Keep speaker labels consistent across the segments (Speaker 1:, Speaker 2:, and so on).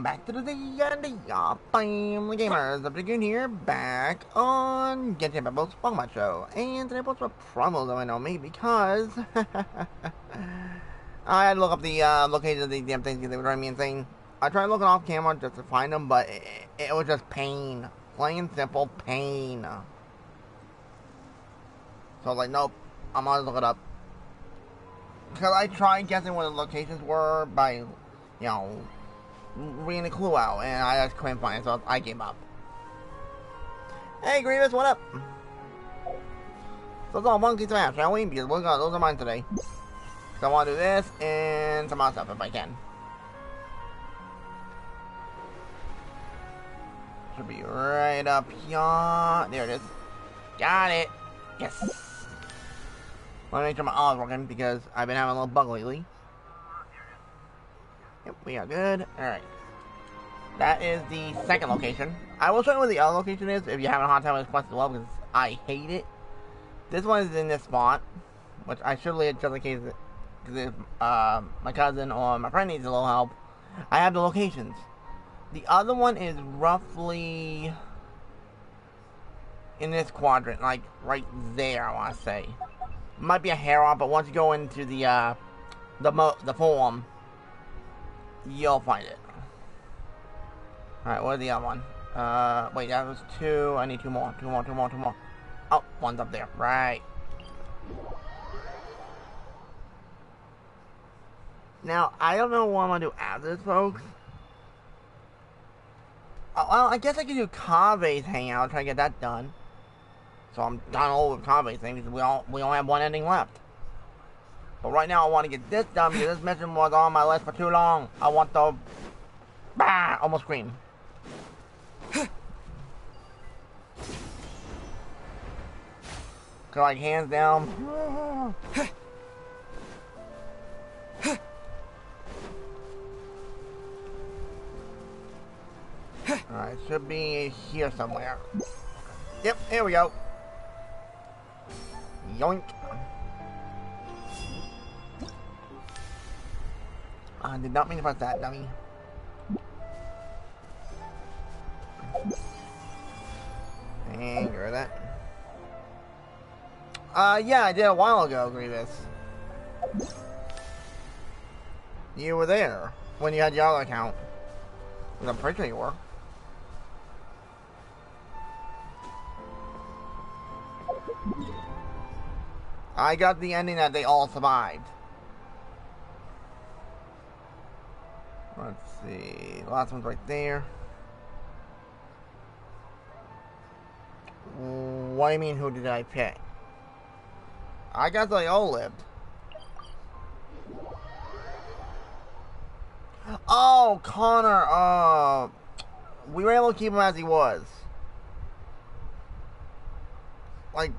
Speaker 1: welcome back to the family gamers. The Dragoon here, back on Genshin Pebbles Pokemon Show. And today we'll put promos going on me because I had to look up the location of these damn things because they were driving me insane. I tried looking off camera just to find them, but it was just pain. Plain and simple pain. So I was like, nope, I'm gonna look it up. Because I tried guessing what the locations were by, you know, reading the clue out, and I just couldn't find it, so I gave up. Hey, Grievous, what up? So let's all monkey smash, shall we? Because we're gonna lose our mind today. So I want to do this and some other stuff if I can. Should be right up here. There it is. Got it. Yes. Let me make sure my auto is working because I've been having a little bug lately. Yep, we are good. Alright. That is the second location. I will show you where the other location is if you're having a hard time with this quest as well because I hate it. This one is in this spot, which I should leave just in case if my cousin or my friend needs a little help. I have the locations. The other one is roughly in this quadrant, like right there, I want to say. Might be a hair off, but once you go into the form, you'll find it. Alright, where's the other one? Wait, that was 2. I need 2 more. 2 more. Oh, one's up there. Right. Now, I don't know what I'm gonna do after this, folks. Well, I guess I could do Kave's hangout, try to get that done. So I'm done all with Kave's thing because we only have one ending left. But right now I want to get this done because this mission was on my list for too long. I want the... Bah! Almost scream. So like hands down. Alright, should be here somewhere. Yep, here we go. Yoink. I did not mean to press that, dummy. And get rid of that. Yeah, I did a while ago, Grievous. You were there when you had your other account. I'm pretty sure you were. I got the ending that they all survived. Let's see. The last one's right there. What do you mean, who did I pick? I guess they all lived. Oh, Connor. We were able to keep him as he was. Like,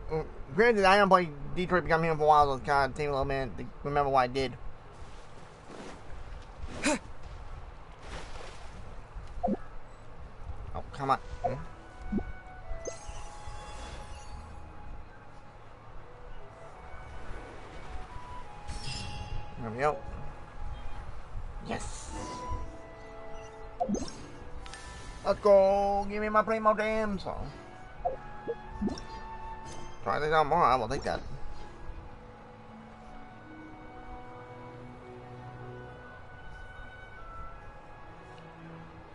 Speaker 1: granted, I haven't played Detroit Become Human for a while, so it's kind of taking a little minute to remember what I did. Oh, come on. There we go. Yes. Let's go. Give me my primo damn song. Try this out more. I will take that.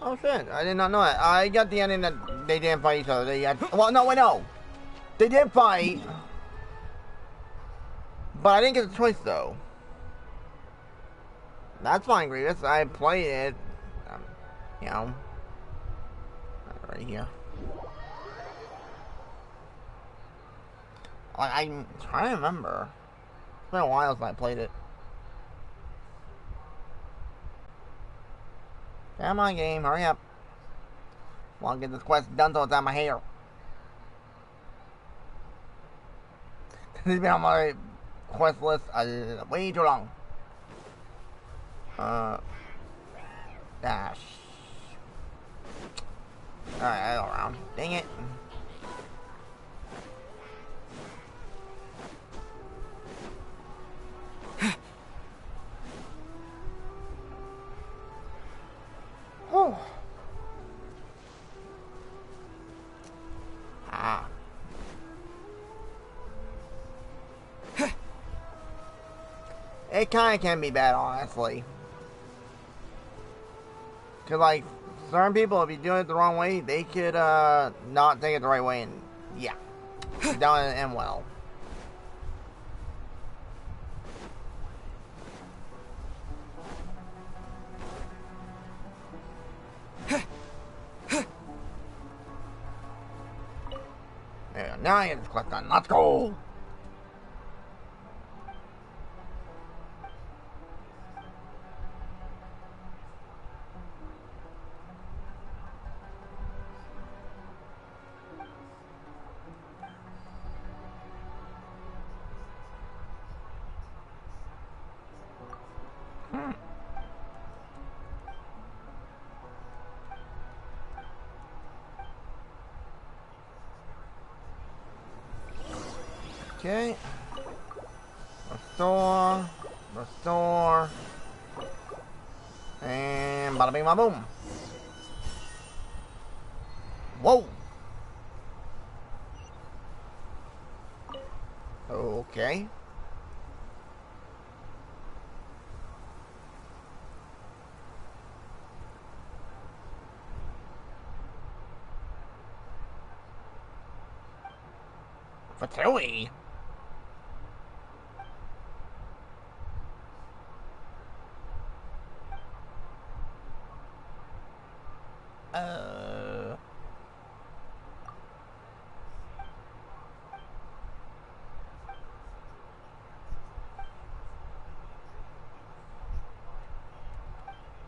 Speaker 1: Oh shit! I did not know that. I got the ending that they didn't fight each other. They had. Well, no, wait, no. They did fight, but I didn't get the choice though. That's fine, Grievous. I played it. You know, right here. I'm trying to remember. It's been a while since I played it. Come on, game, hurry up. I want to get this quest done so it's on my hair. This has been on my quest list way too long. Dash. Alright, I go around. Dang it. Whew. it kind of can be bad, honestly. Cause like certain people, if you do it the wrong way, they could not take it the right way, and yeah, it doesn't end well. Yeah, now I get this quest done. Let's go. Okay. Restore. And bada bing, bada boom. Whoa. Okay. Fatui.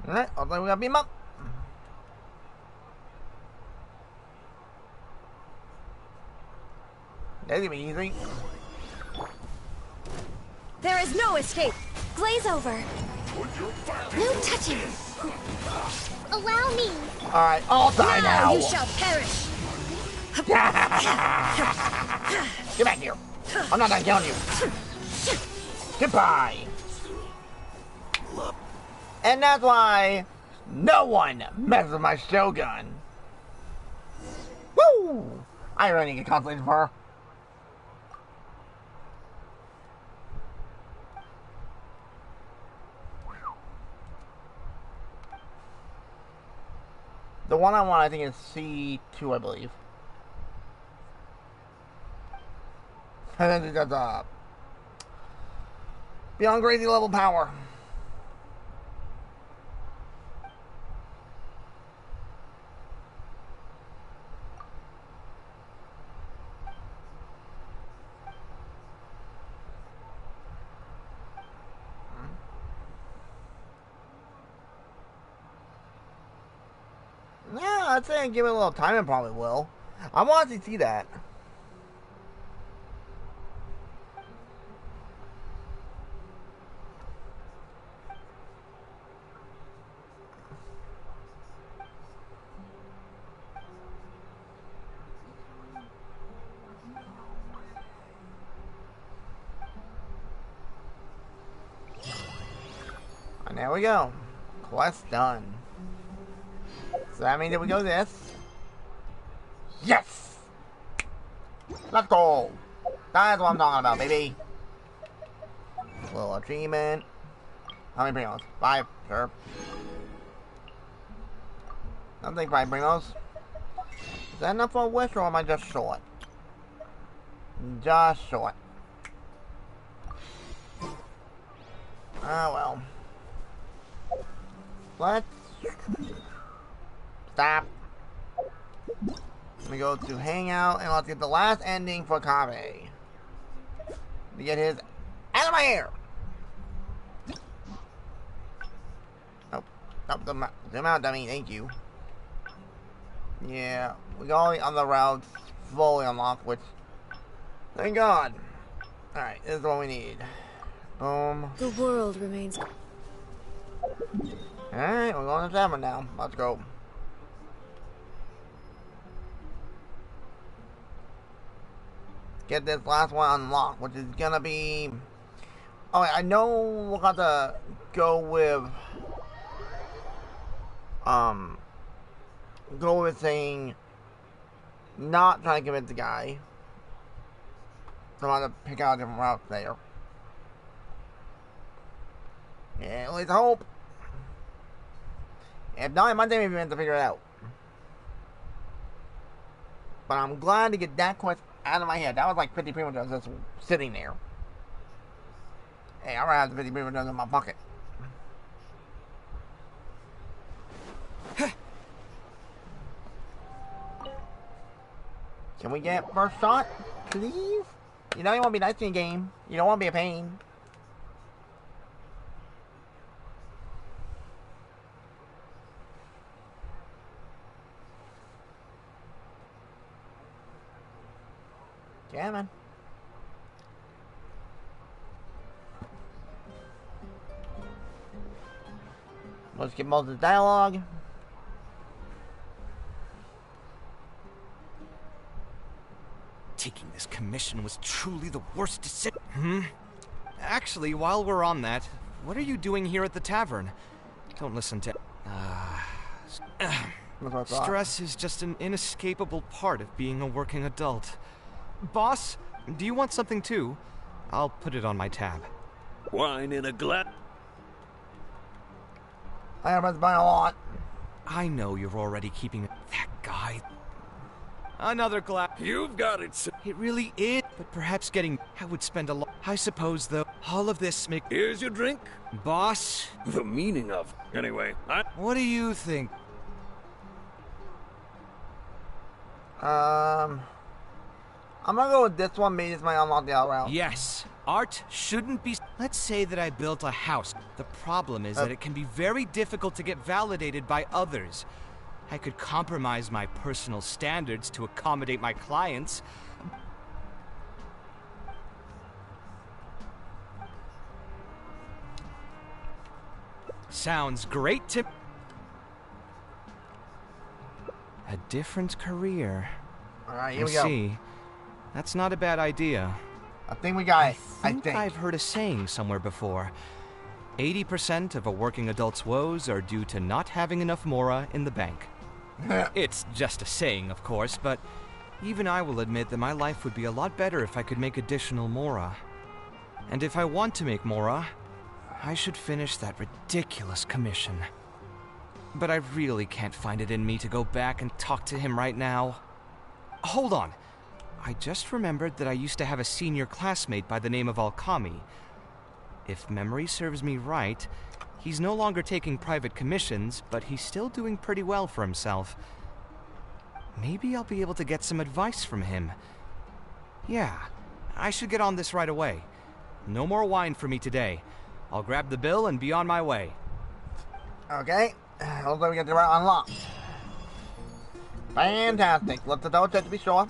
Speaker 1: Alright, I think we gotta beam up. That's gonna be easy.
Speaker 2: There is no escape. Glaze over. No touching. Allow me.
Speaker 1: Alright, I'll die now.
Speaker 2: You shall perish.
Speaker 1: Get back here. I'm not done killing you. Goodbye. And that's why no one messes with my Shogun. Woo! I really need to get constellated for her. The one I want, I think, is C2, I believe. And then it does beyond crazy level power. Yeah, I'd say I'd give it a little time, and probably will. I want to see that. And there we go. Quest done. So that means that we go this. Yes! Let's go! That's what I'm talking about, baby. Little achievement. How many primos? 5, sure. I think 5 primos. Is that enough for a wish, or am I just short? Just short. Ah, well. Let's stop. Let me go to Hangout, and let's get the last ending for Kave. To get his out of my hair. Nope. Nope. Zoom out, dummy. Thank you. Yeah, we got all the other routes fully unlocked, which, thank God. Alright, this is what we need. Boom.
Speaker 2: The world remains.
Speaker 1: Alright, we're going to the tavern now. Let's go. Get this last one unlocked, which is gonna be... Oh, I know we'll have to go with... Go with saying... Not trying to convince the guy. So I'm gonna pick out a different route there. Yeah, let's hope. If not, it might take me a minute to figure it out. But I'm glad to get that quest out of my head. That was like 50 primo gems just sitting there. Hey, I already have the 50 primo gems in my pocket. Can we get first shot, please? You know you want to be nice in the game. You don't want to be a pain. Yeah, man. Let's get most of the dialogue.
Speaker 3: Taking this commission was truly the worst decision. Actually, while we're on that, what are you doing here at the tavern? Don't listen to... Stress is just an inescapable part of being a working adult. Boss, do you want something too? I'll put it on my tab.
Speaker 4: Wine in a glass.
Speaker 1: I haven't buying a lot.
Speaker 3: I know you're already keeping that guy. Another glass.
Speaker 4: You've got it, sir.
Speaker 3: It really is, but perhaps getting... I would spend a lot... I suppose, though, all of this make...
Speaker 4: Here's your drink.
Speaker 3: Boss?
Speaker 4: The meaning of... Anyway,
Speaker 3: What do you think?
Speaker 1: I'm gonna go with this one. Maybe this might unlock the other route.
Speaker 3: Yes, art shouldn't be... Let's say that I built a house. The problem is that it can be very difficult to get validated by others. I could compromise my personal standards to accommodate my clients. Sounds great to... A different career.
Speaker 1: Alright, here we go.
Speaker 3: See. That's not a bad idea.
Speaker 1: I think we got it.
Speaker 3: I think I've heard a saying somewhere before. 80% of a working adult's woes are due to not having enough mora in the bank. It's just a saying, of course, but even I will admit that my life would be a lot better if I could make additional mora. And if I want to make mora, I should finish that ridiculous commission. But I really can't find it in me to go back and talk to him right now. Hold on. I just remembered that I used to have a senior classmate by the name of Alkami. If memory serves me right, he's no longer taking private commissions, but he's still doing pretty well for himself. Maybe I'll be able to get some advice from him. Yeah, I should get on this right away. No more wine for me today. I'll grab the bill and be on my way.
Speaker 1: Okay. Looks like we got the route unlocked. Fantastic. Let's double check to be sure.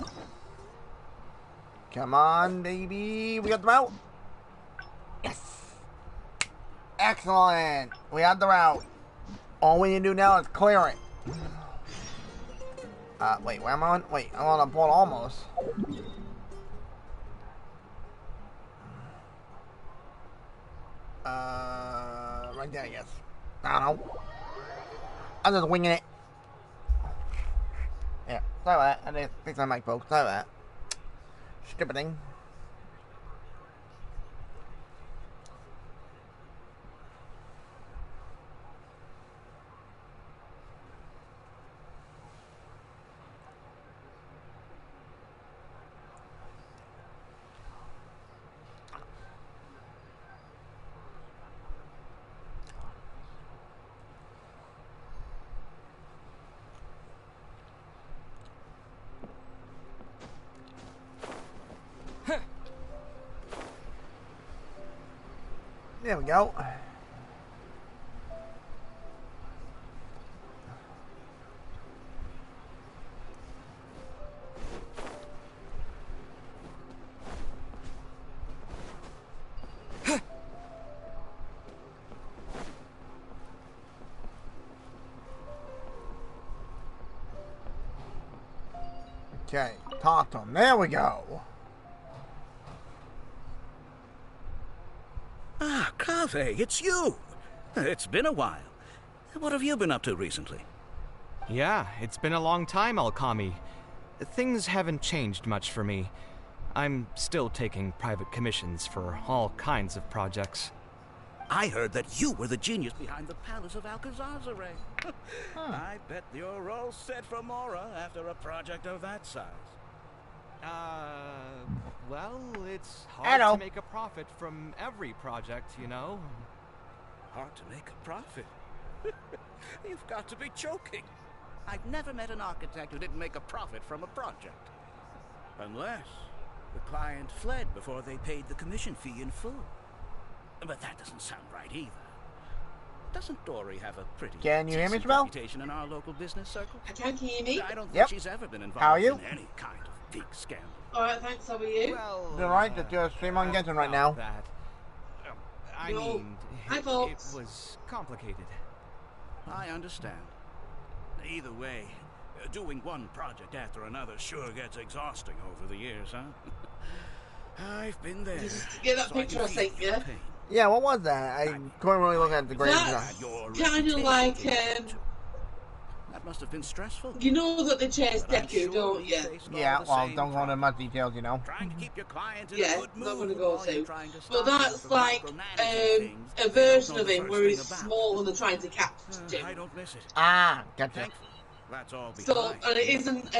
Speaker 1: Come on, baby. We got the route. Yes. Excellent. We got the route. All we need to do now is clear it. Wait, where am I on? Wait, I'm on a board almost. Right there, I guess. I don't know. I'm just winging it. Yeah, sorry about that. I didn't fix my mic, folks. Sorry about that. Stupid thing. There we go. Okay, talk to him. There we go.
Speaker 4: Ah, Kaveh, it's you. It's been a while. What have you been up to recently?
Speaker 3: Yeah, it's been a long time, Alkami. Things haven't changed much for me. I'm still taking private commissions for all kinds of projects.
Speaker 4: I heard that you were the genius behind the Palace of Alcazazare. I bet you're all set for Mora after a project of that size.
Speaker 3: Well, it's hard
Speaker 1: Hello.
Speaker 3: to make a profit from every project, you know?
Speaker 4: Hard to make a profit? You've got to be joking. I've never met an architect who didn't make a profit from a project. Unless the client fled before they paid the commission fee in full. But that doesn't sound right either. Doesn't Dory have a pretty
Speaker 1: Can you hear me,
Speaker 4: decent
Speaker 1: Jamel?
Speaker 4: reputation in our local business circle?
Speaker 5: I can hear me.
Speaker 4: I don't think
Speaker 1: Yep.
Speaker 4: she's ever been
Speaker 1: How are
Speaker 4: involved
Speaker 1: you?
Speaker 4: in any kind of big scandal.
Speaker 5: Alright, thanks, how are you?
Speaker 3: Well,
Speaker 1: Doing right, just do a stream on Genshin right now.
Speaker 3: That. I
Speaker 5: No.
Speaker 3: mean,
Speaker 5: Hi,
Speaker 3: it
Speaker 5: folks.
Speaker 3: was complicated.
Speaker 4: I understand. Either way, doing one project after another sure gets exhausting over the years, huh? I've been there.
Speaker 5: Just get that
Speaker 4: so
Speaker 5: picture I
Speaker 4: can feel
Speaker 5: sent
Speaker 4: your
Speaker 5: you.
Speaker 4: pain.
Speaker 1: Yeah, what was that? I couldn't really look at the grades.
Speaker 5: That's
Speaker 4: Your
Speaker 5: kind of
Speaker 4: reputation
Speaker 5: like,
Speaker 4: that must have been stressful.
Speaker 5: you know that they chase
Speaker 4: But I'm
Speaker 5: Deku,
Speaker 4: sure
Speaker 5: don't
Speaker 4: you
Speaker 5: you?
Speaker 4: faced all
Speaker 1: Yeah,
Speaker 4: the
Speaker 1: well,
Speaker 4: same
Speaker 1: don't go into
Speaker 4: problems.
Speaker 1: much details, you know.
Speaker 4: Trying to keep your client in
Speaker 5: Yeah,
Speaker 4: a good
Speaker 5: not
Speaker 4: mood
Speaker 5: gonna go
Speaker 4: while you're
Speaker 5: to.
Speaker 4: trying to
Speaker 5: But
Speaker 4: stop them
Speaker 5: that's
Speaker 4: from
Speaker 5: like
Speaker 4: micromanaging things
Speaker 5: a
Speaker 4: they don't
Speaker 5: version
Speaker 4: know
Speaker 5: of
Speaker 4: the
Speaker 5: him
Speaker 4: first
Speaker 5: where
Speaker 4: thing
Speaker 5: he's
Speaker 4: about.
Speaker 5: small and they're trying to catch
Speaker 4: I
Speaker 5: him.
Speaker 4: don't miss it.
Speaker 1: Ah, gotcha.
Speaker 4: Thankfully, that's all behind.
Speaker 5: So, and it isn't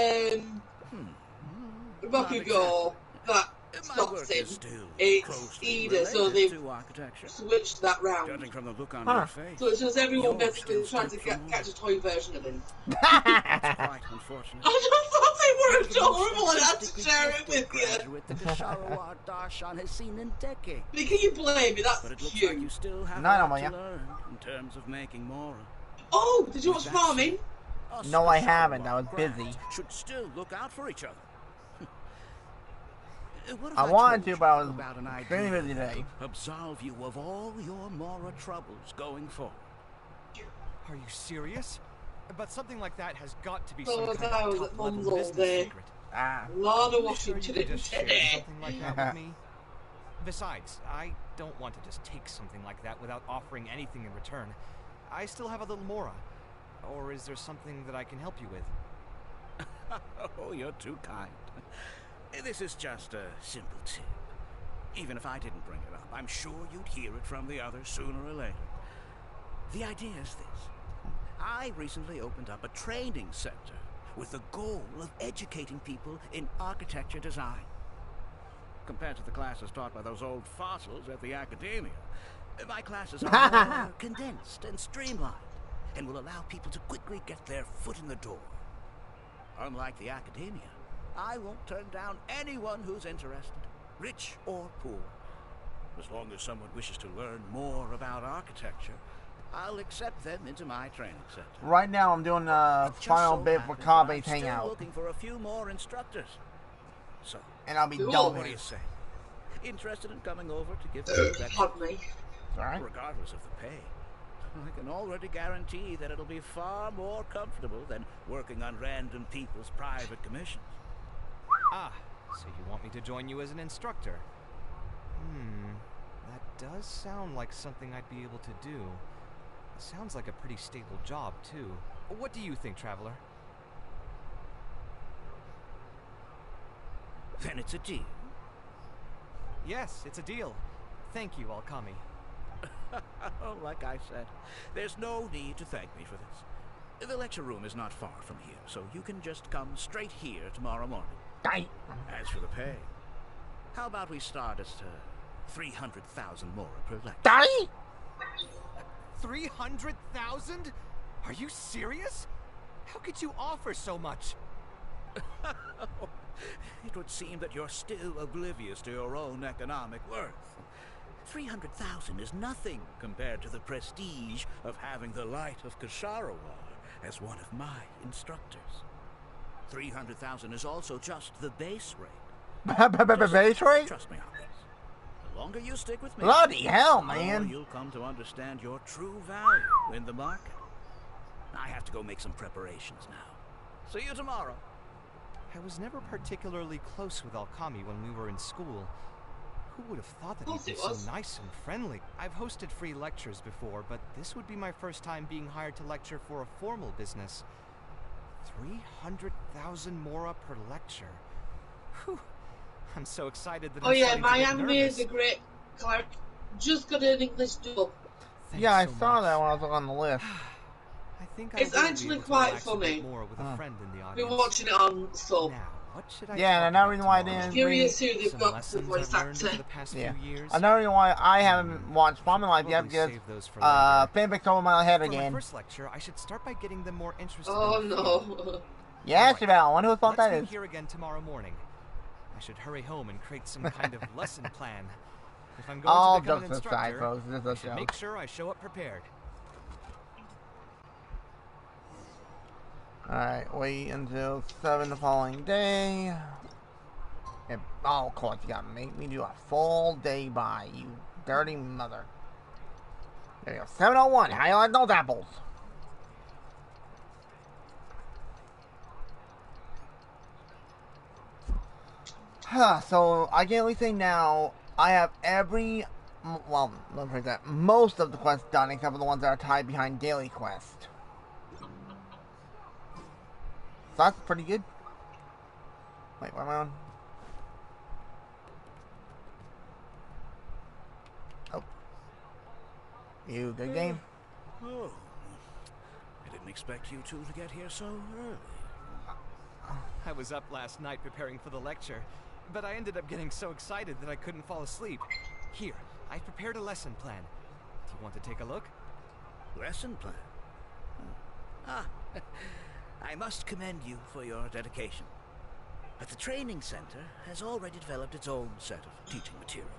Speaker 5: Bakugo that
Speaker 4: My
Speaker 5: stops
Speaker 4: work
Speaker 5: him.
Speaker 4: is still
Speaker 5: It's
Speaker 4: closely
Speaker 5: Ida, so
Speaker 4: related
Speaker 5: they've
Speaker 4: to architecture.
Speaker 5: switched that round.
Speaker 4: Judging from the look on
Speaker 1: Huh.
Speaker 4: your face,
Speaker 5: So it's just everyone
Speaker 4: you're
Speaker 5: basically
Speaker 4: still
Speaker 5: trying to
Speaker 4: stoked for
Speaker 5: catch a toy version of him.
Speaker 4: more. Quite unfortunate.
Speaker 5: I just thought they
Speaker 4: You're
Speaker 5: were
Speaker 4: the
Speaker 5: adorable and I had to
Speaker 4: artistically
Speaker 5: share it
Speaker 4: gifted
Speaker 5: with you.
Speaker 4: graduate that Kasharawa Darshan has seen in decades.
Speaker 5: Can you blame me?
Speaker 4: But
Speaker 5: That's
Speaker 4: it looks
Speaker 5: cute.
Speaker 4: like you still have
Speaker 1: No,
Speaker 4: a
Speaker 1: no,
Speaker 4: lot
Speaker 1: yeah.
Speaker 4: to learn in terms of making Mora.
Speaker 5: Oh, did you watch
Speaker 4: That's
Speaker 5: Farming?
Speaker 4: Us
Speaker 1: No, I
Speaker 4: Kasharawa
Speaker 1: haven't. I was
Speaker 4: grads
Speaker 1: busy.
Speaker 4: Should still look out for each other. What if
Speaker 1: I wanted
Speaker 4: told
Speaker 1: to, but I was
Speaker 4: you about an
Speaker 1: extremely
Speaker 4: idea
Speaker 1: busy
Speaker 4: that
Speaker 1: today.
Speaker 4: could absolve you of all your Mora troubles going forward?
Speaker 3: Are you serious? But something like that has got to be
Speaker 5: So
Speaker 3: some
Speaker 5: was
Speaker 3: kind
Speaker 5: I
Speaker 3: of
Speaker 5: was at
Speaker 3: top-level
Speaker 5: Mum's all
Speaker 3: business
Speaker 5: day.
Speaker 3: secret.
Speaker 1: Ah.
Speaker 5: A lot of
Speaker 3: Are you
Speaker 5: washing
Speaker 3: sure
Speaker 5: to
Speaker 3: you
Speaker 5: do
Speaker 3: could just share
Speaker 5: today.
Speaker 3: something like that with me? Besides, I don't want to just take something like that without offering anything in return. I still have a little Mora. Or is there something that I can help you with?
Speaker 4: Oh, you're too kind. This is just a simple tip. Even if I didn't bring it up, I'm sure you'd hear it from the others sooner or later. The idea is this. I recently opened up a training center with the goal of educating people in architecture design. Compared to the classes taught by those old fossils at the academia, my classes are more condensed and streamlined and will allow people to quickly get their foot in the door. Unlike the academia, I won't turn down anyone who's interested, rich or poor. As long as someone wishes to learn more about architecture, I'll accept them into my training center.
Speaker 1: Right now, I'm doing the
Speaker 4: Just
Speaker 1: final
Speaker 4: so
Speaker 1: bit for
Speaker 4: happens that I'm
Speaker 1: Kabe's
Speaker 4: still
Speaker 1: hangout.
Speaker 4: looking for a few more instructors. So,
Speaker 1: And I'll be
Speaker 5: Cool.
Speaker 1: done
Speaker 4: what
Speaker 1: with
Speaker 4: do you
Speaker 1: it.
Speaker 4: say? Interested in coming over to give me that,
Speaker 5: Pardon me.
Speaker 1: Alright.
Speaker 4: regardless of the pay? I can already guarantee that it'll be far more comfortable than working on random people's private commissions.
Speaker 3: Ah, so you want me to join you as an instructor? That does sound like something I'd be able to do. It sounds like a pretty stable job, too. What do you think, Traveler?
Speaker 4: Then it's a deal.
Speaker 3: Yes, it's a deal. Thank you, Alkami.
Speaker 4: Oh, like I said, there's no need to thank me for this. The lecture room is not far from here, so you can just come straight here tomorrow morning.
Speaker 1: Die.
Speaker 4: As for the pay, how about we start at 300,000 more per lecture?
Speaker 1: Die?
Speaker 3: 300,000? Are you serious? How could you offer so much?
Speaker 4: It would seem that you're still oblivious to your own economic worth. 300,000 is nothing compared to the prestige of having the light of Kasharawar as one of my instructors. 300,000 is also just the base rate.
Speaker 1: Base rate?
Speaker 4: Trust me on this. The longer you stick with me,
Speaker 1: Bloody hell,
Speaker 4: the more
Speaker 1: man.
Speaker 4: you'll come to understand your true value in the market. I have to go make some preparations now. See you tomorrow.
Speaker 3: I was never particularly close with Alkami when we were in school. Who would have thought that
Speaker 5: Of course
Speaker 3: he'd be
Speaker 5: he
Speaker 3: so
Speaker 5: was.
Speaker 3: nice and friendly? I've hosted free lectures before, but this would be my first time being hired to lecture for a formal business. 300,000 Mora per lecture. Whew. I'm so excited that
Speaker 5: Oh
Speaker 3: I'm
Speaker 5: yeah,
Speaker 3: starting
Speaker 5: my
Speaker 3: to get
Speaker 5: anime
Speaker 3: nervous.
Speaker 5: is a great just got an English dub.
Speaker 3: Thanks
Speaker 1: Yeah, I
Speaker 3: so
Speaker 1: saw
Speaker 3: much.
Speaker 1: that when I was on the list.
Speaker 3: I think
Speaker 5: It's
Speaker 3: I will
Speaker 5: actually
Speaker 3: be able to
Speaker 5: quite
Speaker 3: relax a bit
Speaker 5: funny.
Speaker 3: more with a friend in the
Speaker 5: I've
Speaker 3: audience.
Speaker 5: been watching it on sub.
Speaker 3: Now, what should I
Speaker 1: Yeah,
Speaker 3: talk
Speaker 1: and another
Speaker 3: about
Speaker 1: reason why I
Speaker 3: tomorrow?
Speaker 1: didn't
Speaker 5: Curious who they've
Speaker 3: Some
Speaker 5: got for the
Speaker 3: lessons
Speaker 5: voice
Speaker 3: I've learned over
Speaker 5: actor.
Speaker 3: the past
Speaker 1: Yeah.
Speaker 3: few years.
Speaker 1: Another reason why I haven't watched Farming Life yet
Speaker 3: Probably
Speaker 1: because
Speaker 3: save those for later.
Speaker 1: fanfic's over my head
Speaker 3: For my
Speaker 1: again.
Speaker 3: first lecture, I should start by getting them more interested
Speaker 5: Oh
Speaker 3: in the field.
Speaker 5: no.
Speaker 1: Yeah,
Speaker 3: Alright,
Speaker 1: Chevelle, I wonder whose fault
Speaker 3: Let's
Speaker 1: that
Speaker 3: meet
Speaker 1: is.
Speaker 3: here again tomorrow morning. I should hurry home and create some kind of lesson plan. If I'm going
Speaker 1: All
Speaker 3: to become an
Speaker 1: jokes aside,
Speaker 3: instructor,
Speaker 1: folks, this is
Speaker 3: I
Speaker 1: a
Speaker 3: should
Speaker 1: joke.
Speaker 3: make sure I show up prepared.
Speaker 1: Alright, wait until 7 the following day. And, oh, of course, you gotta make me do a full day by, you dirty mother. There you go, 7:01, how you like those apples? So, I can at least say now, I have well, let me phrase that, most of the quests done, except for the ones that are tied behind daily quest. So that's pretty good. Wait, where am I on? Oh. You, good game?
Speaker 4: Oh, I didn't expect you two to get here so early.
Speaker 3: I was up last night preparing for the lecture, but I ended up getting so excited that I couldn't fall asleep. Here, I've prepared a lesson plan. Do you want to take a look?
Speaker 4: Lesson plan? Ah, I must commend you for your dedication. But the training center has already developed its own set of teaching materials.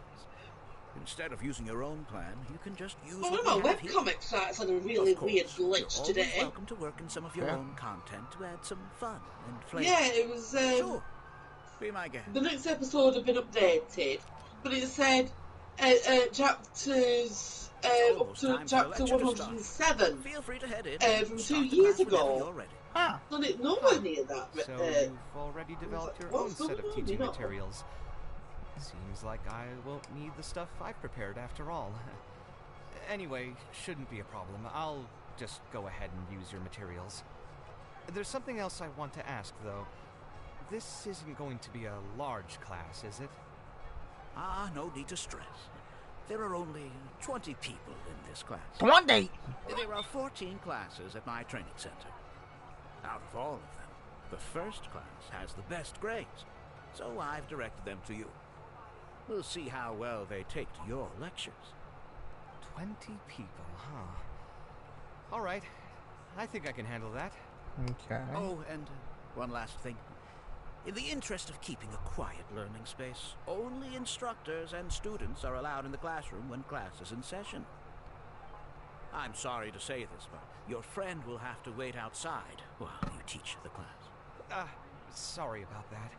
Speaker 4: Instead of using your own plan, you can just use
Speaker 5: One
Speaker 4: what
Speaker 5: of
Speaker 4: we
Speaker 5: our
Speaker 4: have here.
Speaker 5: webcomic sites had a really
Speaker 4: Of course,
Speaker 5: weird
Speaker 4: you're
Speaker 5: glitch
Speaker 4: always
Speaker 5: today.
Speaker 4: welcome to work in some of your
Speaker 1: Yeah.
Speaker 4: own content to add some fun and flavor.
Speaker 5: Yeah, it was.
Speaker 4: Sure. Be my guest.
Speaker 5: The next episode had been updated, but it said chapters up
Speaker 4: Almost
Speaker 5: to
Speaker 4: time for the
Speaker 5: chapter
Speaker 4: lecture to start.
Speaker 5: 107
Speaker 4: Feel free to head in.
Speaker 5: from 2
Speaker 4: Start the
Speaker 5: years
Speaker 4: class whenever
Speaker 5: ago.
Speaker 4: you're ready.
Speaker 1: Ah.
Speaker 5: And it nowhere near that.
Speaker 3: So you've already developed your own
Speaker 5: what's
Speaker 3: set of
Speaker 5: going on?
Speaker 3: teaching
Speaker 5: You're not-
Speaker 3: materials. Seems like I won't need the stuff I've prepared after all. Anyway, shouldn't be a problem. I'll just go ahead and use your materials. There's something else I want to ask, though. This isn't going to be a large class, is it?
Speaker 4: Ah, no need to stress. There are only 20 people in this class.
Speaker 1: 20!
Speaker 4: There are 14 classes at my training center. Out of all of them, the first class has the best grades, so I've directed them to you. We'll see how well they take to your lectures.
Speaker 3: 20 people, huh? All right. I think I can handle that.
Speaker 1: Okay.
Speaker 4: Oh, and one last thing. In the interest of keeping a quiet learning space, only instructors and students are allowed in the classroom when class is in session. I'm sorry to say this, but your friend will have to wait outside while you teach the class.
Speaker 3: Sorry about that.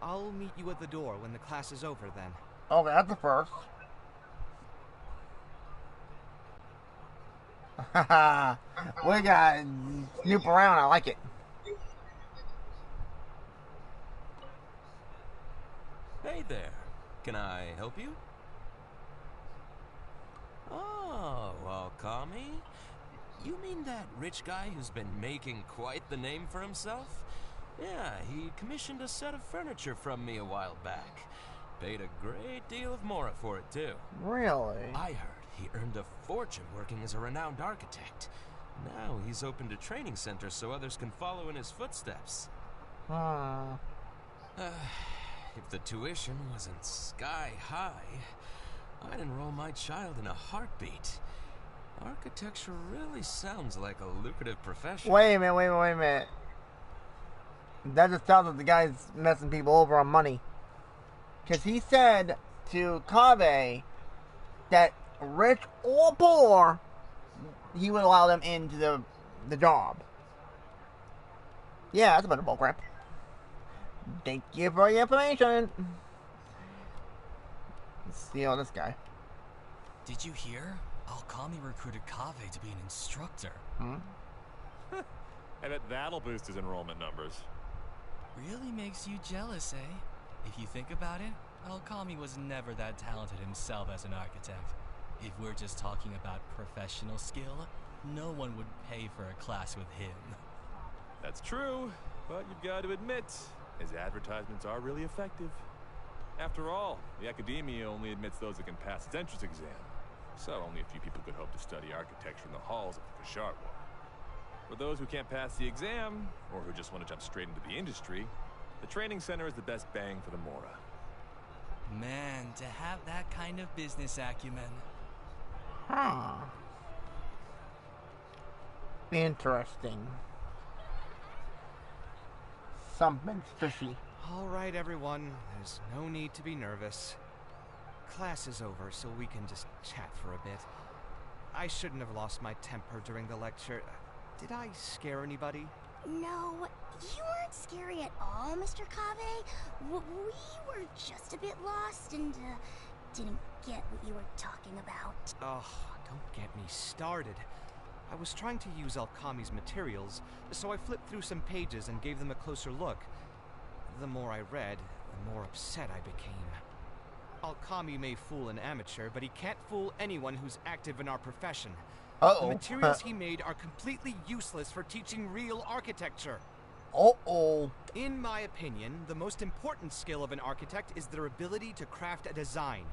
Speaker 3: I'll meet you at the door when the class is over, then.
Speaker 1: Okay, that's the first. Haha. We got snoop around, I like it.
Speaker 6: Hey there. Can I help you? Oh, Alkami? You mean that rich guy who's been making quite the name for himself? Yeah, he commissioned a set of furniture from me a while back. Paid a great deal of Mora for it, too.
Speaker 1: Really?
Speaker 6: I heard he earned a fortune working as a renowned architect. Now he's opened a training center so others can follow in his footsteps. If the tuition wasn't sky high, I'd enroll my child in a heartbeat. Architecture really sounds like a lucrative profession.
Speaker 1: Wait a minute. That just tells us the guy's messing people over on money. Because he said to Kave that rich or poor, he would allow them into the job. Yeah, that's a bit of bullcrap. Thank you for your information. Let's steal this guy.
Speaker 7: Did you hear? Alkami recruited Kave to be an instructor.
Speaker 8: I bet that'll boost his enrollment numbers.
Speaker 7: Really makes you jealous, eh? If you think about it, Alkami was never that talented himself as an architect. If we're just talking about professional skill, no one would pay for a class with him.
Speaker 8: That's true, but you've got to admit, his advertisements are really effective. After all, the academia only admits those that can pass its entrance exam. So only a few people could hope to study architecture in the halls of the Kashar War. For those who can't pass the exam, or who just want to jump straight into the industry, the training center is the best bang for the Mora.
Speaker 7: Man, to have that kind of business acumen.
Speaker 1: Huh. Interesting. Something fishy.
Speaker 3: All right, everyone. There's no need to be nervous. Class is over, so we can just chat for a bit. I shouldn't have lost my temper during the lecture. Did I scare anybody?
Speaker 2: No, you weren't scary at all, Mr. Kave. We were just a bit lost and didn't get what you were talking about.
Speaker 3: Oh, don't get me started. I was trying to use Alkami's materials, so I flipped through some pages and gave them a closer look. The more I read, the more upset I became. Alkami may fool an amateur, but he can't fool anyone who's active in our profession.
Speaker 1: Uh-oh.
Speaker 3: The materials he made are completely useless for teaching real architecture.
Speaker 1: Uh-oh.
Speaker 3: In my opinion, the most important skill of an architect is their ability to craft a design.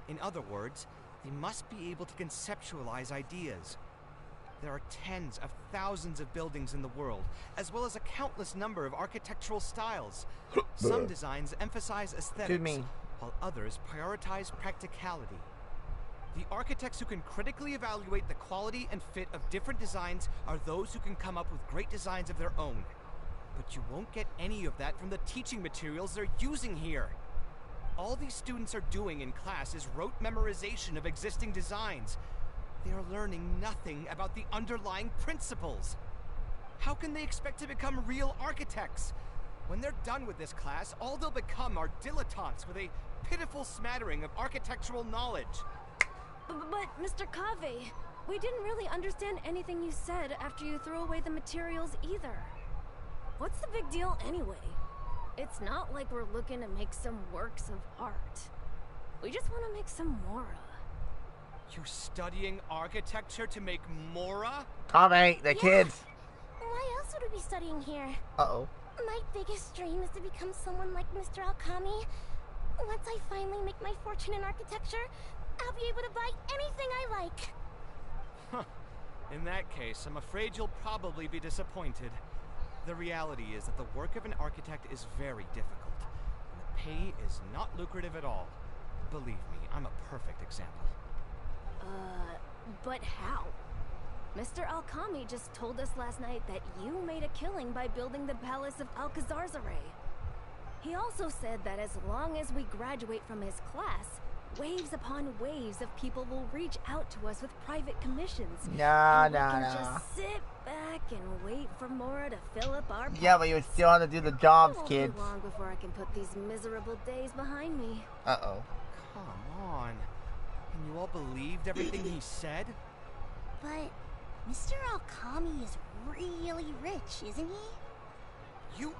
Speaker 3: In other words, they must be able to conceptualize ideas. There are tens of thousands of buildings in the world, as well as a countless number of architectural styles. Some designs emphasize aesthetics, while others prioritize practicality. The architects who can critically evaluate the quality and fit of different designs are those who can come up with great designs of their own. But you won't get any of that from the teaching materials they're using here. All these students are doing in class is rote memorization of existing designs. They are learning nothing about the underlying principles. How can they expect to become real architects? When they're done with this class, all they'll become are dilettantes with a pitiful smattering of architectural knowledge.
Speaker 2: But Mr. Kave, we didn't really understand anything you said after you threw away the materials either. What's the big deal anyway? It's not like we're looking to make some works of art. We just want to make some Mora.
Speaker 3: You're studying architecture to make Mora?
Speaker 1: Kave, the kids.
Speaker 2: Why else would we be studying here?
Speaker 1: Uh-oh.
Speaker 2: My biggest dream is to become someone like Mr. Alkami. Once I finally make my fortune in architecture, I'll be able to buy anything I like.
Speaker 3: Huh. In that case, I'm afraid you'll probably be disappointed. The reality is that the work of an architect is very difficult, and the pay is not lucrative at all. Believe me, I'm a perfect example.
Speaker 2: But how? Mr. Alkami just told us last night that you made a killing by building the Palace of Alcazarzare. He also said that as long as we graduate from his class, waves upon waves of people will reach out to us with private commissions. We can just sit back and wait for Mora to fill up our pockets.
Speaker 1: Yeah, but you still have to do the jobs,
Speaker 2: It won't
Speaker 1: kids.
Speaker 2: be long before I can put these miserable days behind me.
Speaker 1: Uh-oh.
Speaker 3: Come on. And you all believed everything he said?
Speaker 2: But Mr. Alkami is really rich, isn't he?
Speaker 3: You...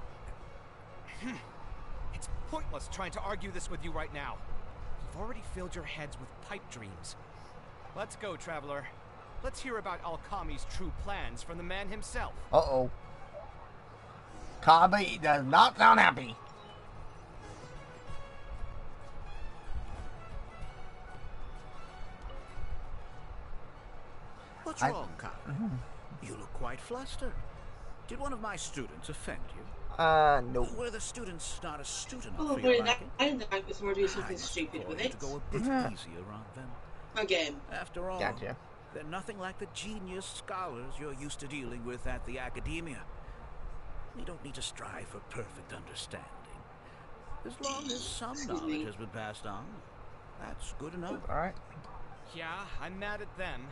Speaker 3: It's pointless trying to argue this with you right now. You've already filled your heads with pipe dreams. Let's go, traveler. Let's hear about Alkami's true plans from the man himself.
Speaker 1: Uh-oh. Kave does not sound happy.
Speaker 4: What's wrong, Kave? You look quite flustered. Did one of my students offend you?
Speaker 1: No.
Speaker 4: Were the students not astute enough
Speaker 5: Oh,
Speaker 4: for
Speaker 5: very
Speaker 4: your
Speaker 5: nice.
Speaker 4: liking?
Speaker 5: I didn't think this would do something
Speaker 4: I must
Speaker 5: stupid
Speaker 4: implore
Speaker 5: with
Speaker 4: you
Speaker 5: it.
Speaker 4: to go a bit easier on them.
Speaker 5: Again.
Speaker 4: After all,
Speaker 1: Gotcha.
Speaker 4: they're nothing like the genius scholars you're used to dealing with at the academia. We don't need to strive for perfect understanding. As long as some knowledge has been passed on, that's good enough.
Speaker 1: Alright.
Speaker 3: Yeah, I'm mad at them.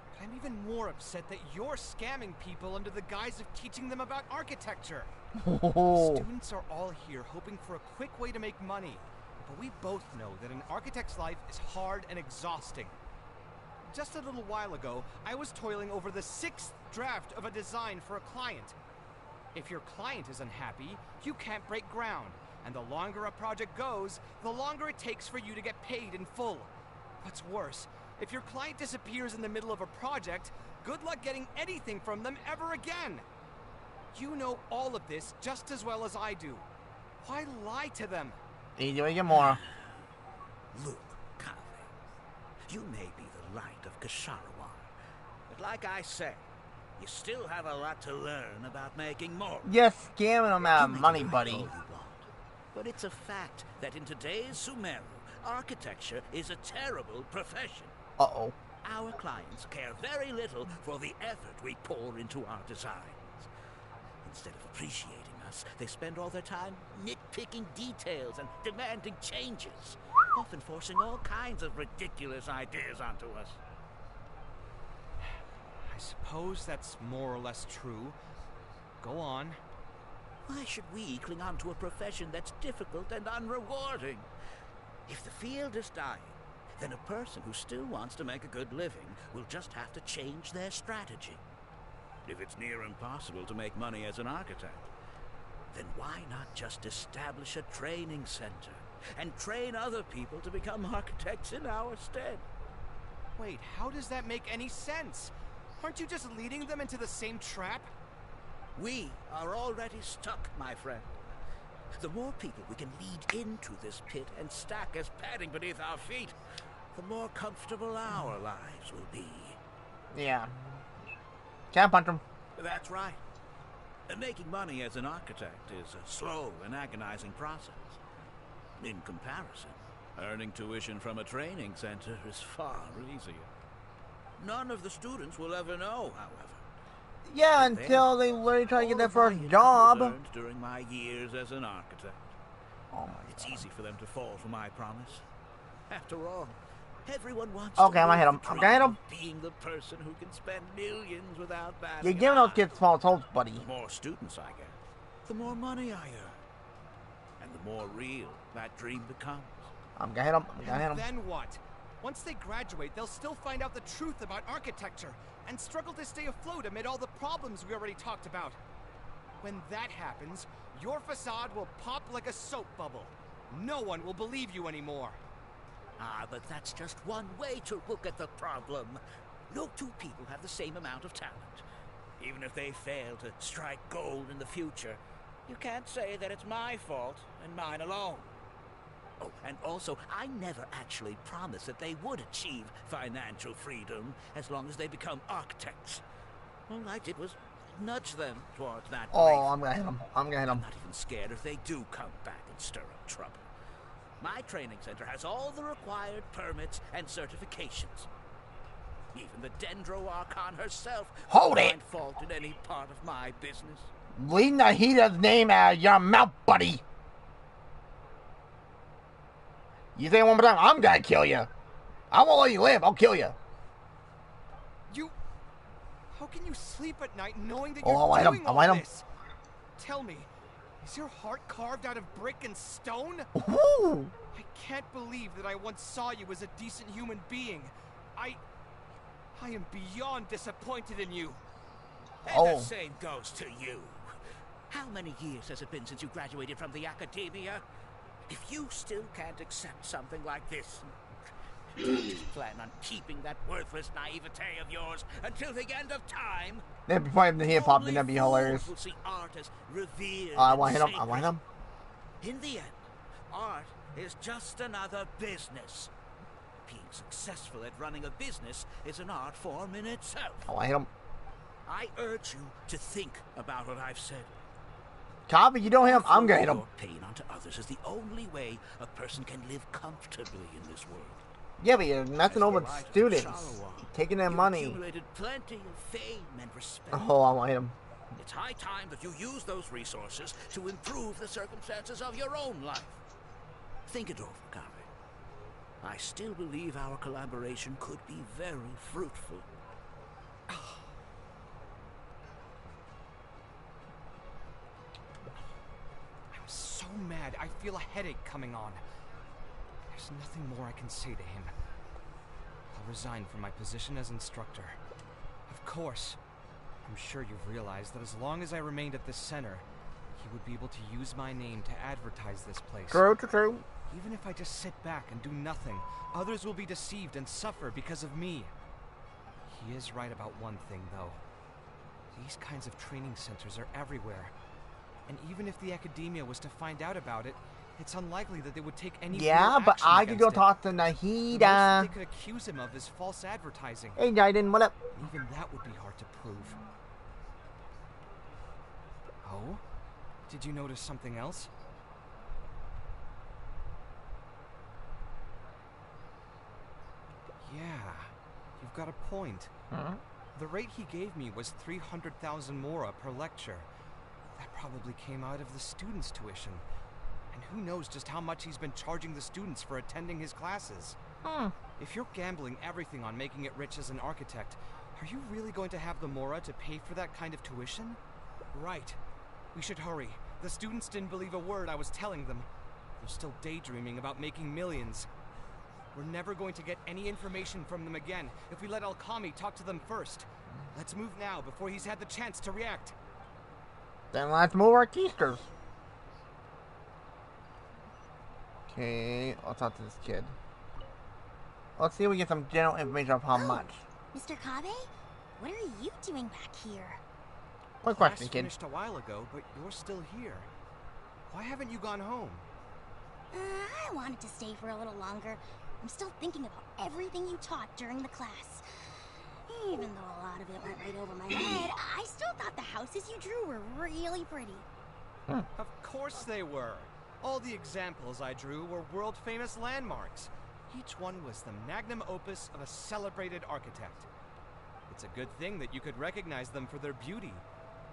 Speaker 3: But I'm even more upset that you're scamming people under the guise of teaching them about architecture. Students are all here hoping for a quick way to make money. But we both know that an architect's life is hard and exhausting. Just a little while ago, I was toiling over the 6th draft of a design for a client. If your client is unhappy, you can't break ground. And the longer a project goes, the longer it takes for you to get paid in full. What's worse, if your client disappears in the middle of a project, good luck getting anything from them ever again. You know all of this just as well as I do. Why lie to them?
Speaker 1: You do get more.
Speaker 4: Look, Kave, you may be the light of Kasharawan, but like I say, you still have a lot to learn about making more.
Speaker 1: You're scamming them out
Speaker 4: You
Speaker 1: of
Speaker 4: may
Speaker 1: money,
Speaker 4: deny
Speaker 1: buddy.
Speaker 4: all you want, but it's a fact that in today's Sumeru, architecture is a terrible profession.
Speaker 1: Uh-oh.
Speaker 4: Our clients care very little for the effort we pour into our designs. Instead of appreciating us, they spend all their time nitpicking details and demanding changes, often forcing all kinds of ridiculous ideas onto us.
Speaker 3: I suppose that's more or less true. Go on.
Speaker 4: Why should we cling on to a profession that's difficult and unrewarding? If the field is dying, then a person who still wants to make a good living will just have to change their strategy. If it's near impossible to make money as an architect, then why not just establish a training center and train other people to become architects in our stead?
Speaker 3: Wait, how does that make any sense? Aren't you just leading them into the same trap?
Speaker 4: We are already stuck, my friend. The more people we can lead into this pit and stack as padding beneath our feet, the more comfortable our lives will be.
Speaker 1: Yeah. Can't punch him.
Speaker 4: That's right. And making money as an architect is a slow and agonizing process. In comparison, earning tuition from a training center is far easier. None of the students will ever know, however.
Speaker 1: Yeah, until they literally try to get their first
Speaker 4: All of my
Speaker 1: job.
Speaker 4: income was earned during my years as an architect.
Speaker 1: Oh my
Speaker 4: It's
Speaker 1: God.
Speaker 4: easy for them to fall for my promise. After all, everyone wants
Speaker 1: Okay,
Speaker 4: to
Speaker 1: I'm gonna hit
Speaker 4: live
Speaker 1: him.
Speaker 4: the
Speaker 1: I'm gonna hit
Speaker 4: dream
Speaker 1: him.
Speaker 4: of being the person who can spend millions without batting
Speaker 1: You're
Speaker 4: an
Speaker 1: giving those
Speaker 4: eye.
Speaker 1: kids false hopes, buddy.
Speaker 4: The more students I get, the more money I earn. And the more real that dream becomes.
Speaker 1: I'm gonna hit him. I'm gonna hit him.
Speaker 3: Then what? Once they graduate, they'll still find out the truth about architecture and struggle to stay afloat amid all the problems we already talked about. When that happens, your facade will pop like a soap bubble. No one will believe you anymore.
Speaker 4: Ah, but that's just one way to look at the problem. No two people have the same amount of talent. Even if they fail to strike gold in the future, you can't say that it's my fault and mine alone. Oh, and also, I never actually promised that they would achieve financial freedom as long as they become architects. All I did was nudge them towards that
Speaker 1: Oh,
Speaker 4: belief.
Speaker 1: I'm gonna hit him. I'm gonna hit
Speaker 4: I'm
Speaker 1: him.
Speaker 4: not even scared if they do come back and stir up trouble. My training center has all the required permits and certifications. Even the Dendro Archon herself
Speaker 1: Hold
Speaker 4: won't
Speaker 1: it!
Speaker 4: find fault in any part of my business.
Speaker 1: Leave Nahida's name out of your mouth, buddy. You say it one more time, I'm gonna kill you. I won't let you live. I'll kill you.
Speaker 3: You... How can you sleep at night knowing that
Speaker 1: Oh,
Speaker 3: you're
Speaker 1: I'll hit him.
Speaker 3: doing
Speaker 1: I'll
Speaker 3: all
Speaker 1: hit him.
Speaker 3: this? Tell me, is your heart carved out of brick and stone?
Speaker 1: Ooh.
Speaker 3: I can't believe that I once saw you as a decent human being. I am beyond disappointed in you.
Speaker 4: And
Speaker 1: Oh.
Speaker 4: the same goes to you. How many years has it been since you graduated from the academia? If you still can't accept something like this, do you just plan on keeping that worthless naivete of yours until the end of time?
Speaker 1: Then before him the hip hop, then
Speaker 4: Only
Speaker 1: that'd be
Speaker 4: fools
Speaker 1: hilarious.
Speaker 4: will see art as revered
Speaker 1: I
Speaker 4: and
Speaker 1: want to hit him. I
Speaker 4: sacred.
Speaker 1: want to hit him.
Speaker 4: In the end, art is just another business. Being successful at running a business is an art form in itself.
Speaker 1: I want to hit him.
Speaker 4: I urge you to think about what I've said.
Speaker 1: Copy, you don't hit him. I'm gonna hit him.
Speaker 4: Your pain onto others is the only way a person can live comfortably in this world.
Speaker 1: Yeah, but you're messing
Speaker 4: As
Speaker 1: over
Speaker 4: the
Speaker 1: with
Speaker 4: light of
Speaker 1: students.
Speaker 4: Charleroi,
Speaker 1: Taking their
Speaker 4: you
Speaker 1: money.
Speaker 4: accumulated plenty of fame and respect.
Speaker 1: Oh, I want to hit him.
Speaker 4: It's high time that you use those resources to improve the circumstances of your own life. Think it over, Kave. I still believe our collaboration could be very fruitful.
Speaker 3: I'm so mad, I feel a headache coming on. There's nothing more I can say to him. I'll resign from my position as instructor. Of course, I'm sure you've realized that as long as I remained at this center, he would be able to use my name to advertise this place.
Speaker 1: True, true, true.
Speaker 3: Even if I just sit back and do nothing, others will be deceived and suffer because of me. He is right about one thing, though. These kinds of training centers are everywhere. And even if the academia was to find out about it, It's unlikely that they would take any
Speaker 1: Yeah,
Speaker 3: real
Speaker 1: but
Speaker 3: action
Speaker 1: I could go
Speaker 3: against it.
Speaker 1: talk to
Speaker 3: The most
Speaker 1: Nahida.
Speaker 3: that they could accuse him of is false advertising.
Speaker 1: Hey, Jaden, what up?
Speaker 3: Even that would be hard to prove. Oh? Did you notice something else? Yeah, you've got a point.
Speaker 1: Huh?
Speaker 3: The rate he gave me was 300,000 mora per lecture. That probably came out of the students' tuition. And who knows just how much he's been charging the students for attending his classes. If you're gambling everything on making it rich as an architect, are you really going to have the mora to pay for that kind of tuition? Right. We should hurry. The students didn't believe a word I was telling them. They're still daydreaming about making millions. We're never going to get any information from them again if we let Alkami talk to them first. Let's move now before he's had the chance to react.
Speaker 1: Then let's move our keisters. Okay, I'll talk to this kid. Let's see if we get some general information of how much.
Speaker 9: Mr. Kabe? What are you doing back here?
Speaker 1: Quick question,
Speaker 3: Class
Speaker 1: kid.
Speaker 3: finished a while ago, but you're still here. Why haven't you gone home?
Speaker 9: I wanted to stay for a little longer. I'm still thinking about everything you taught during the class. Even though a lot of it went right over my head, I still thought the houses you drew were really pretty.
Speaker 3: Of course they were. All the examples I drew were world-famous landmarks. Each one was the magnum opus of a celebrated architect. It's a good thing that you could recognize them for their beauty.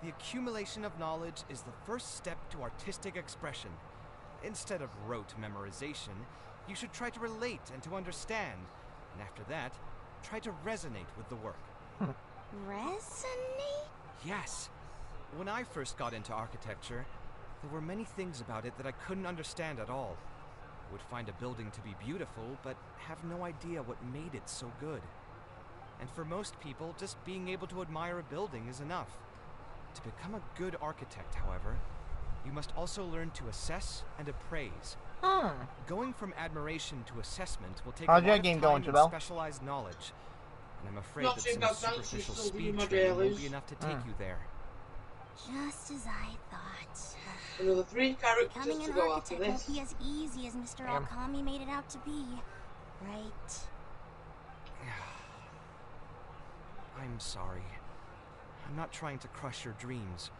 Speaker 3: The accumulation of knowledge is the first step to artistic expression. Instead of rote memorization, you should try to relate and to understand. And after that, try to resonate with the work.
Speaker 9: Resonate?
Speaker 3: Yes. When I first got into architecture, there were many things about it that I couldn't understand at all. I would find a building to be beautiful, but have no idea what made it so good. And for most people, just being able to admire a building is enough. To become a good architect, however, you must also learn to assess and appraise. Going from admiration to assessment will take a lot of time and specialized knowledge. And I'm afraid that some superficial speed training won't be enough to take you there.
Speaker 9: Just as I thought.
Speaker 5: Another 3 characters
Speaker 9: Becoming
Speaker 5: to
Speaker 9: an
Speaker 5: go after
Speaker 9: architect won't
Speaker 5: this.
Speaker 9: be as easy as Mr. Alkami made it out to be, right?
Speaker 3: I'm sorry. I'm not trying to crush your dreams.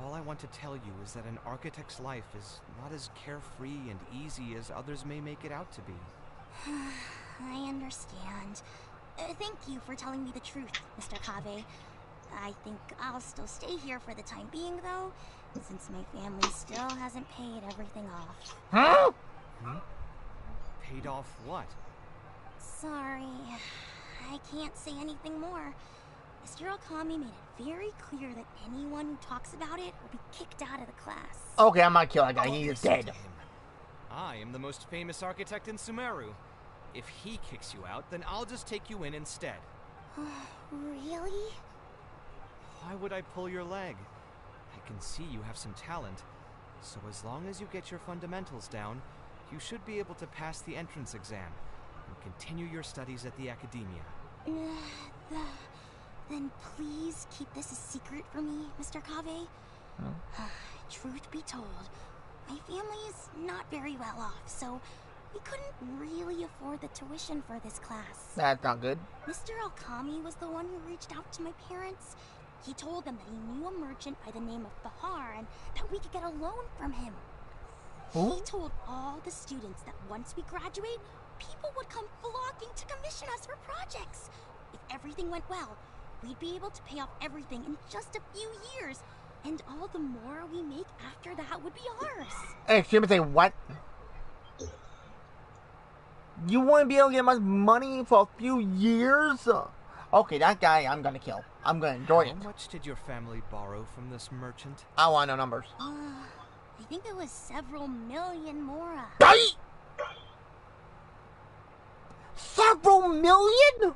Speaker 3: All I want to tell you is that an architect's life is not as carefree and easy as others may make it out to be.
Speaker 9: I understand. Thank you for telling me the truth, Mr. Kabe. I think I'll still stay here for the time being, though, since my family still hasn't paid everything off.
Speaker 1: Huh?
Speaker 3: Paid off what?
Speaker 9: Sorry, I can't say anything more. Mr. Alkami made it very clear that anyone who talks about it will be kicked out of the class.
Speaker 1: Okay, I'm not killing that guy. He's
Speaker 3: Listen
Speaker 1: dead.
Speaker 3: to him. I am the most famous architect in Sumeru. If he kicks you out, then I'll just take you in instead.
Speaker 9: Really?
Speaker 3: Why would I pull your leg? I can see you have some talent. So as long as you get your fundamentals down, you should be able to pass the entrance exam and continue your studies at the academia.
Speaker 9: Then please keep this a secret for me, Mr. Kabe. Truth be told, my family is not very well off, so we couldn't really afford the tuition for this class.
Speaker 1: That's not good.
Speaker 9: Mr. Alkami was the one who reached out to my parents. He told them that he knew a merchant by the name of Bahar and that we could get a loan from him. He told all the students that once we graduate, people would come flocking to commission us for projects. If everything went well, we'd be able to pay off everything in just a few years, and all the more we make after that would be ours.
Speaker 1: Hey, excuse me, say what? You wouldn't be able to get much money for a few years? Okay, that guy I'm gonna kill. I'm gonna enjoy it.
Speaker 3: How much did your family borrow from this merchant?
Speaker 1: I want no numbers.
Speaker 9: I think it was several million mora.
Speaker 1: Several million?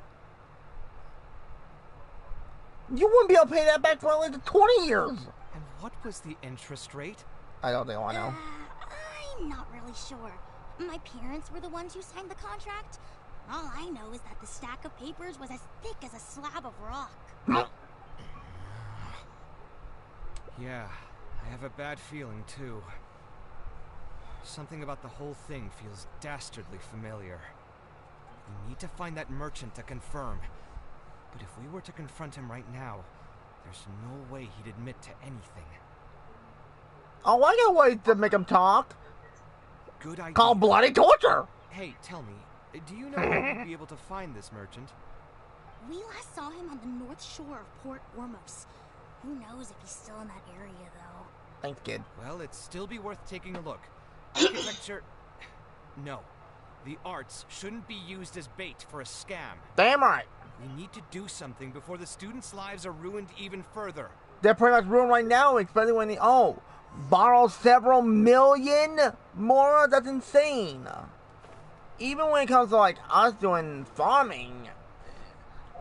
Speaker 1: You wouldn't be able to pay that back for like 20 years.
Speaker 3: And what was the interest rate?
Speaker 1: I don't think I know.
Speaker 9: I'm not really sure. My parents were the ones who signed the contract. All I know is that the stack of papers was as thick as a slab of rock.
Speaker 3: Yeah, I have a bad feeling too. Something about the whole thing feels dastardly familiar. We need to find that merchant to confirm. But if we were to confront him right now, there's no way he'd admit to anything.
Speaker 1: Oh, I got ways to make him talk.
Speaker 3: Good idea.
Speaker 1: Called bloody torture.
Speaker 3: Hey, tell me, do you know where we'd be able to find this merchant?
Speaker 9: We last saw him on the north shore of Port Ormos. Who knows if he's still in that area, though.
Speaker 1: Thanks, kid.
Speaker 3: Well, it'd still be worth taking a look. Architecture... No. The arts shouldn't be used as bait for a scam.
Speaker 1: Damn right.
Speaker 3: We need to do something before the students' lives are ruined even further.
Speaker 1: They're pretty much ruined right now, especially when they... Oh, borrow several million? Mora? That's insane. Even when it comes to, like, us doing farming.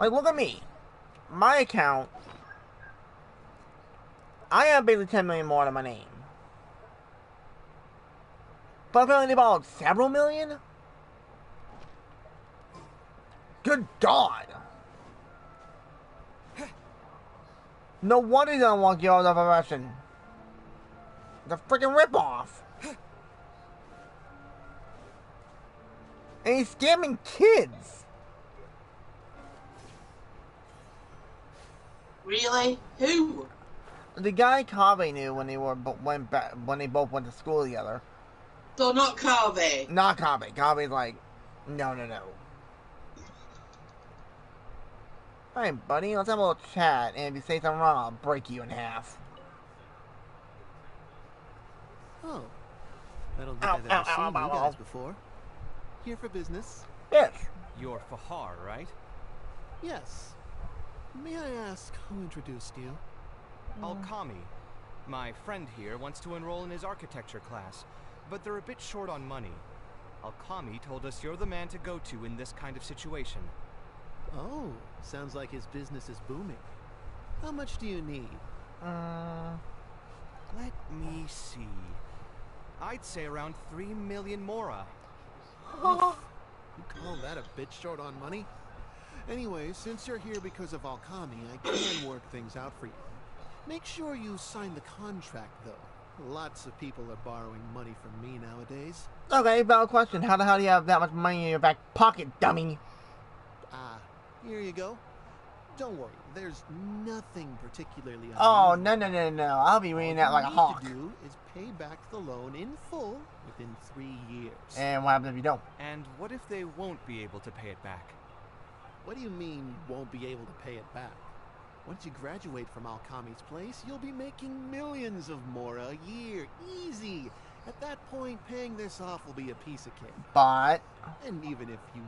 Speaker 1: Like, look at me. My account... I have basically 10 million more to my name. But apparently they borrowed several million? Good God. No wonder they don't want to get out of the profession. The freaking ripoff. And he's scamming kids.
Speaker 5: Really? Who?
Speaker 1: The guy Kave knew when they both went to school together.
Speaker 5: So not Carvey.
Speaker 1: Not Kave. Kave's like, no. Alright, buddy, let's have a little chat, and if you say something wrong, I'll break you in half.
Speaker 10: Oh. I don't think I've ever seen you guys before. Here for business?
Speaker 1: Yes.
Speaker 3: You're Fahar, right?
Speaker 10: Yes. May I ask who introduced you?
Speaker 3: Alkami. My friend here wants to enroll in his architecture class, but they're a bit short on money. Alkami told us you're the man to go to in this kind of situation.
Speaker 10: Oh, sounds like his business is booming. How much do you need?
Speaker 3: Let me see. I'd say around 3 million mora.
Speaker 10: You call that a bit short on money? Anyway, since you're here because of Alkami, I can work things out for you. Make sure you sign the contract, though. Lots of people are borrowing money from me nowadays.
Speaker 1: Okay, valid question. How the hell do you have that much money in your back pocket, dummy?
Speaker 10: Here you go. Don't worry, there's nothing particularly unusual.
Speaker 1: Oh, no. I'll be reading that like a hawk.
Speaker 10: All you need to do is pay back the loan in full within 3 years.
Speaker 1: And what happens if you don't?
Speaker 3: And what if they won't be able to pay it back?
Speaker 10: What do you mean, won't be able to pay it back? Once you graduate from Alkami's place, you'll be making millions of mora a year. Easy! At that point, paying this off will be a piece of cake.
Speaker 1: But...
Speaker 10: And even if you